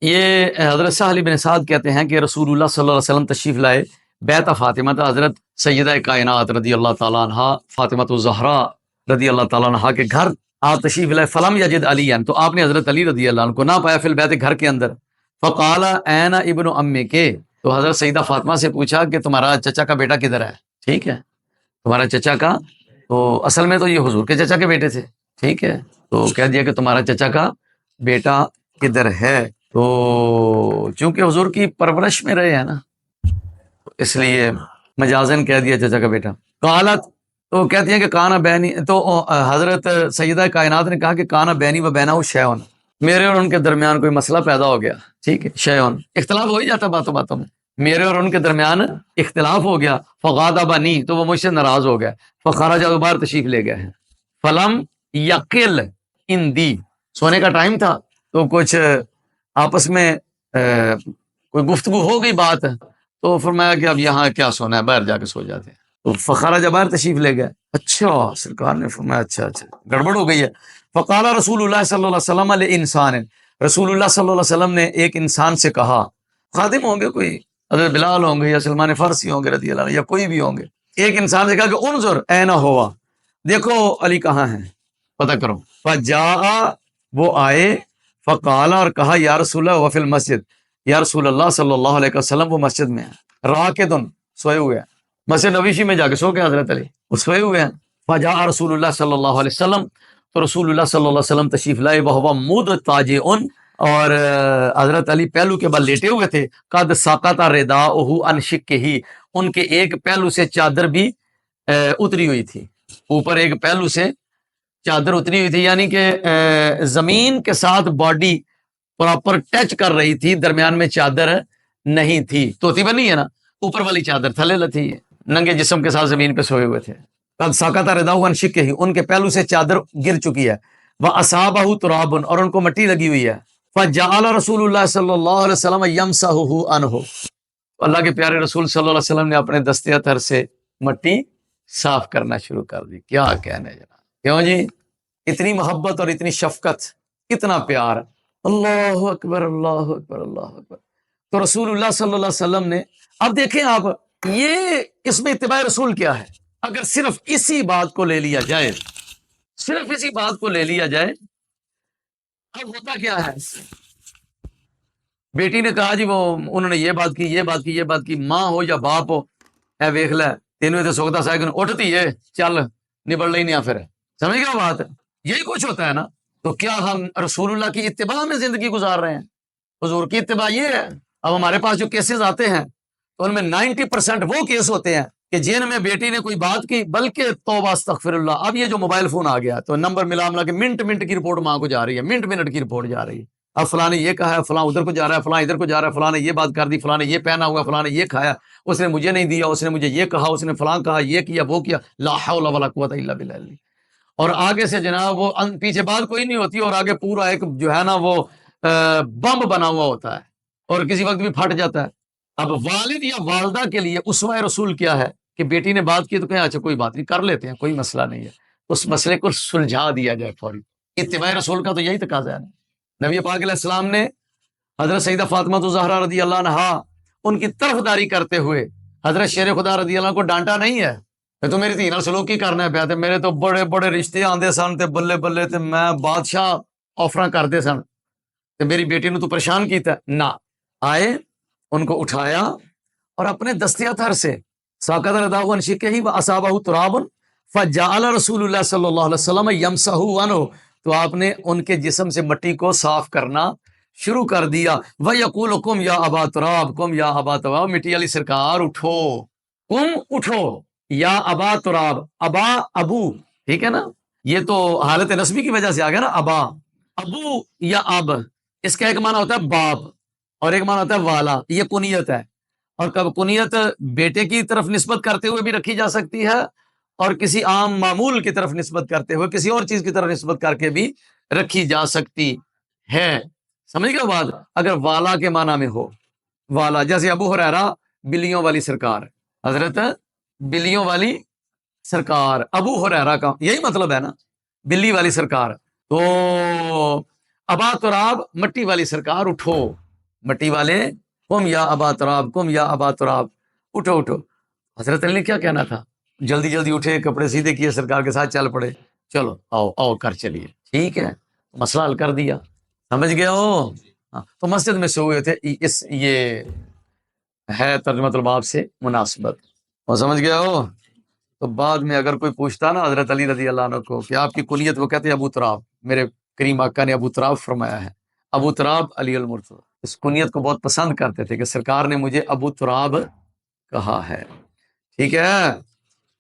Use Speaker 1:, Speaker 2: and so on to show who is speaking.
Speaker 1: یہ حضرت سہل بن سعد کہتے ہیں کہ رسول اللہ صلی اللہ علیہ وسلم تشریف لائے بیت فاطمہ، حضرت سیدہ کائنات رضی اللہ تعالیٰ عنہ فاطمہ الزہرا رضی اللہ تعالیٰ عنہ کے گھر آپ تشریف لائے، فلم یجد علی، تو آپ نے حضرت علی رضی اللہ عنہ کو نہ پایا فی البیت، گھر کے اندر، فقال این ابن امی کے، تو حضرت سیدہ فاطمہ سے پوچھا کہ تمہارا چچا کا بیٹا کدھر ہے، ٹھیک ہے، تمہارا چچا کا، تو اصل میں تو یہ حضور کے چچا کے بیٹے تھے، ٹھیک ہے، تو کہہ دیا کہ تمہارا چچا کا بیٹا کدھر ہے، تو چونکہ حضور کی پرورش میں رہے ہیں نا، اس لیے مجازن کہہ دیا چچا کا بیٹا۔ قالت، تو کہتی ہیں کہ کانا بینی، تو حضرت سیدہ کائنات نے کہا کہ کانا بینی و بینہ شیئن، میرے اور ان کے درمیان کوئی مسئلہ پیدا ہو گیا، ٹھیک ہے، شیئن اختلاف ہو ہی جاتا باتوں باتوں میں، میرے اور ان کے درمیان اختلاف ہو گیا، فغاضبنی، تو وہ مجھ سے ناراض ہو گیا، فخرج، باہر تشریف لے گئے ہیں، فلم یقل اندی، سونے کا ٹائم تھا تو کچھ آپس میں کوئی گفتگو ہو گئی بات، تو فرمایا کہ اب یہاں کیا سونا ہے، باہر جا کے سو جاتے ہیں، تو فخرج، باہر تشریف لے گئے۔ اچھا، سرکار نے فرمایا اچھا گڑبڑ ہو گئی ہے۔ فقال رسول اللہ صلی اللہ علیہ وسلم انسان، رسول اللہ صلی اللہ علیہ وسلم نے ایک انسان سے کہا، خادم ہوں گے کوئی، حضرت بلال ہوں گے یا سلمان فارسی ہوں گے رضی اللہ عنہ یا کوئی بھی ہوں گے، ایک انسان سے کہا کہ انظر اینا ہوا، دیکھو علی کہاں ہیں، پتہ کرو۔ فجاء، وہ آئے، فقال، اور کہا، یا رسول اللہ وفی المسجد، یا رسول اللہ صلی اللہ علیہ وسلم وہ مسجد میں ہیں، راکدن، سوئے ہوئے ہیں، مسجد نبوی میں جا کے سو گئے حضرت علی، وہ سوئے ہوئے ہیں۔ فجاء رسول اللہ صلی اللہ علیہ وسلم، تو رسول اللہ صلی اللہ علیہ وسلم تشریف لائے، وہو مضطجع، اور حضرت علی پہلو کے بل لیٹے ہوئے تھے، قد سقط رداؤہ عن شقہ، ان کے ایک پہلو سے چادر بھی اتری ہوئی تھی، اوپر ایک پہلو سے چادر اتری ہوئی تھی، یعنی کہ زمین کے ساتھ باڈی پراپر ٹچ کر رہی تھی، درمیان میں چادر نہیں تھی، توتی بنی ہے نا، اوپر والی چادر تھلے تھی، ننگے جسم کے ساتھ زمین پہ سوئے ہوئے تھے، قد سقط رداؤہ عن شقہ، ان کے پہلو سے چادر گر چکی ہے، وَأَصَابَهُ تُرَابٌ، اور ان کو مٹی لگی ہوئی ہے، فَجَعَلَ رسول اللہ صلی اللہ علیہ وسلم يَمْسَحُهُ عَنْهُ، اللہ کے پیارے رسول صلی اللہ علیہ وسلم نے اپنے دستے اطہر سے مٹی صاف کرنا شروع کر دی۔ کیا کہنے جناب، کیوں جی، اتنی محبت اور اتنی شفقت، اتنا پیار، اللہ اکبر اللہ اکبر اللہ اکبر۔ تو رسول اللہ صلی اللہ علیہ وسلم نے، اب دیکھیں آپ، یہ اس میں اتباع رسول کیا ہے، اگر صرف اسی بات کو لے لیا جائے، صرف اسی بات کو لے لیا جائے، اب ہوتا کیا ہے، بیٹی نے کہا جی وہ انہوں نے یہ بات کی، یہ بات کی، یہ بات کی، ماں ہو یا باپ ہو، اے ویکھ لے تینوں تے سوکھتا سائے اٹھتی ہے، چل نبڑ لئی نہیں، پھر سمجھ گیا بات، یہی کچھ ہوتا ہے نا۔ تو کیا ہم رسول اللہ کی اتباع میں زندگی گزار رہے ہیں؟ حضور کی اتباع یہ ہے۔ اب ہمارے پاس جو کیسز آتے ہیں تو ان میں 90% وہ کیس ہوتے ہیں کہ جن میں بیٹی نے کوئی بات کی، بلکہ توبہ استغفر اللہ، اب یہ جو موبائل فون آ گیا تو نمبر ملا کے منٹ منٹ کی رپورٹ ماں کو جا رہی ہے، منٹ کی رپورٹ جا رہی ہے، اب فلاں نے یہ کہا ہے، فلاں ادھر کو جا رہا ہے، فلاں ادھر کو جا رہا ہے، فلاں نے یہ بات کر دی، فلاں نے یہ پہنا ہوا، فلاں نے یہ کھایا، اس نے مجھے نہیں دیا، اس نے مجھے یہ کہا، اس نے فلاں کہا، یہ کیا، وہ کیا، لا حول ولا قوت الا باللہ، اور آگے سے جناب وہ پیچھے بات کوئی نہیں ہوتی، اور آگے پورا ایک جو ہے نا وہ بم بنا ہوا ہوتا ہے، اور کسی وقت بھی پھٹ جاتا ہے۔ اب والد یا والدہ کے لیے اسوہ رسول کیا ہے کہ بیٹی نے بات کی تو کہیں اچھا کوئی بات نہیں، کر لیتے ہیں، کوئی مسئلہ نہیں ہے، اس مسئلے کو سلجھا دیا جائے فوری۔ اتباع رسول کا تو یہی تقاضا ہے نا۔ نبی پاک علیہ السلام نے حضرت سیدہ فاطمہ الزہرا رضی اللہ عنہا، ان کی طرفداری کرتے ہوئے حضرت شیر خدا رضی اللہ عنہ کو ڈانٹا نہیں ہے تو میری تھی نال سلوکی کرنا ہے پیا، تے میرے تو بڑے بڑے رشتے آندے سن تے بلے بلے تے میں بادشاہ آفراں کرتے سن تے میری بیٹی نے تو پریشان کیتا ہے، نہ آئے، ان کو اٹھایا اور اپنے دستے اطہر سے ساقط رداء عن شقہ واصابہ تراب، فجعل رسول اللہ صلی اللہ علیہ وسلم یمسح عنہ، تو آپ نے ان کے جسم سے مٹی کو صاف کرنا شروع کر دیا، وَيَقُولُ قُمْ يَا أَبَا تُرَاب، قُمْ يَا أَبَا تُرَاب، مٹی والی سرکار اٹھو، قم اٹھو، یا ابا تراب، ابا ابو، ٹھیک ہے نا، یہ تو حالت نسبی کی وجہ سے آ گیا نا، ابا ابو یا اب، اس کا ایک معنی ہوتا ہے باپ اور ایک معنی ہوتا ہے والا، یہ کنیت ہے، اور کب کنیت بیٹے کی طرف نسبت کرتے ہوئے بھی رکھی جا سکتی ہے، اور کسی عام معمول کی طرف نسبت کرتے ہوئے، کسی اور چیز کی طرف نسبت کر کے بھی رکھی جا سکتی ہے، سمجھ گئے بات، اگر والا کے معنی میں ہو، والا، جیسے ابو ہریرہ بلیوں والی سرکار، حضرت بلیوں والی سرکار، ابو ہریرہ کا یہی مطلب ہے نا، بلی والی سرکار، تو ابا تراب مٹی والی سرکار اٹھو، مٹی والے، قم یا ابا تراب، قم یا ابا تراب، اٹھو اٹھو۔ حضرت علی نے کیا کہنا تھا، جلدی جلدی اٹھے، کپڑے سیدھے کیے، سرکار کے ساتھ چل پڑے، چلو آؤ آؤ کر چلیے، ٹھیک ہے، مسئلہ حل کر دیا، سمجھ گئے ہو؟ ہاں، تو مسجد میں سو ہوئے تھے، یہ ہے ترجمۃ الباب سے مناسبت، اور سمجھ گیا ہو؟ تو بعد میں اگر کوئی پوچھتا نا حضرت علی رضی اللہ عنہ کو کہ آپ کی کنیت، وہ کہتے ہیں ابو تراب، میرے کریم آقا نے ابو تراب فرمایا ہے، ابو تراب علی المرتضی، اس کنیت کو بہت پسند کرتے تھے کہ سرکار نے مجھے ابو تراب کہا ہے، ٹھیک ہے۔